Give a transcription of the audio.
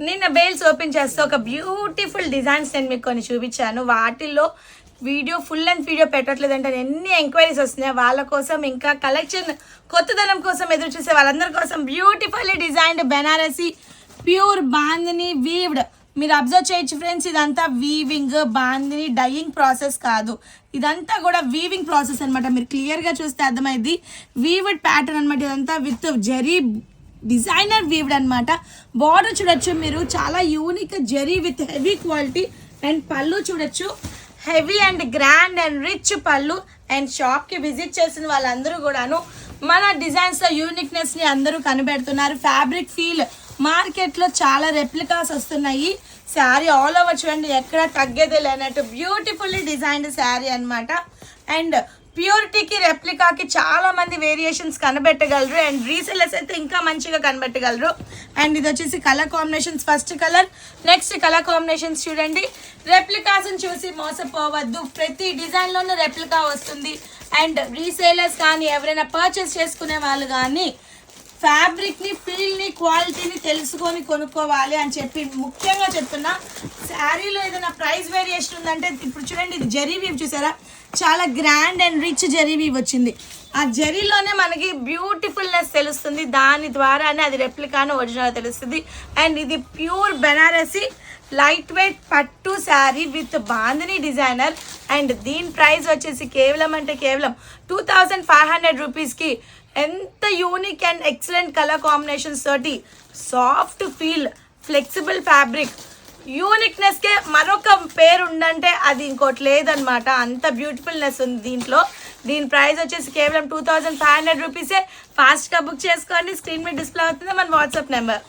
నిన్న bales open చేస్తే ఒక బ్యూటిఫుల్ డిజైన్స్ నేను మీకు కొన్ని చూపించాను. వాటిల్లో వీడియో ఫుల్ లెంత్ వీడియో పెట్టట్లేదంటే ఎన్ని ఎంక్వైరీస్ వస్తున్నాయి. వాళ్ళ కోసం ఇంకా కలెక్షన్ కొత్తదనం కోసం ఎదురు చూసే వాళ్ళందరి కోసం beautifully designed Banarasi pure bandhani weaved. మీరు అబ్జర్వ్ చేయొచ్చు ఫ్రెండ్స్, ఇదంతా వీవింగ్ బాందిని డయింగ్ ప్రాసెస్ కాదు, ఇదంతా కూడా వీవింగ్ ప్రాసెస్ అనమాట. మీరు క్లియర్గా చూస్తే అర్థమైంది. వీవ్డ్ ప్యాటర్న్ అనమాట. ఇదంతా విత్ జరీ డిజైనర్ వీవ్డ్ అనమాట. బార్డర్ చూడొచ్చు మీరు, చాలా unique zari with heavy quality. And పళ్ళు చూడొచ్చు, heavy and grand and rich పళ్ళు. అండ్ షాప్కి విజిట్ చేసిన వాళ్ళందరూ కూడాను మన డిజైన్స్లో యూనిక్నెస్ని అందరూ కనిపెడుతున్నారు. ఫ్యాబ్రిక్ ఫీల్ మార్కెట్లో చాలా రెప్లికాస్ వస్తున్నాయి. శారీ ఆల్ ఓవర్ చూడండి, ఎక్కడ తగ్గేదే లేనట్టు బ్యూటిఫుల్లీ డిజైన్డ్ శారీ అనమాట. అండ్ ప్యూరిటీకి రెప్లికాకి చాలా మంది వేరియేషన్స్ కనిపెట్టగలరు. అండ్ రీసెలర్స్ అయితే ఇంకా మంచిగా కనిపెట్టగలరు. అండ్ ఇది వచ్చేసి colour combinations. First colour, next colour combinations చూడండి. రెప్లికాస్ని చూసి మోసపోవద్దు, ప్రతి డిజైన్లోనూ రెప్లికా వస్తుంది. అండ్ రీసేలర్స్ కానీ ఎవరైనా పర్చేస్ చేసుకునే వాళ్ళు కానీ ఫ్యాబ్రిక్ని ఫీల్ని క్వాలిటీని తెలుసుకొని కొనుక్కోవాలి అని చెప్పి ముఖ్యంగా చెప్తున్నా. శారీలో ఏదైనా ప్రైస్ వేరియేషన్ ఉందంటే ఇప్పుడు చూడండి, ఇది జరీ వీవ్ చూసారా, చాలా grand and rich zari weave వచ్చింది. ఆ జరీలోనే మనకి బ్యూటిఫుల్నెస్ తెలుస్తుంది, దాని ద్వారానే అది రెప్లికాను ఒరిజినల్ తెలుస్తుంది. అండ్ ఇది ప్యూర్ బెనారసీ లైట్ వెయిట్ పట్టు sari with bandhani designer. And దీని ప్రైస్ వచ్చేసి కేవలం అంటే కేవలం 2500 రూపీస్కి ఎంత unique and excellent colour combinations తోటి సాఫ్ట్ ఫీల్ ఫ్లెక్సిబుల్ ఫ్యాబ్రిక్ యూనిక్నెస్కే మరొక పేరు ఉందంటే అది ఇంకోటి లేదనమాట. అంత బ్యూటిఫుల్నెస్ ఉంది దీంట్లో. దీని ప్రైస్ వచ్చేసి కేవలం 2500 రూపీసే. ఫాస్ట్గా బుక్ చేసుకోండి. స్క్రీన్ మీద డిస్ప్లే అవుతుంది మన వాట్సాప్ నెంబర్.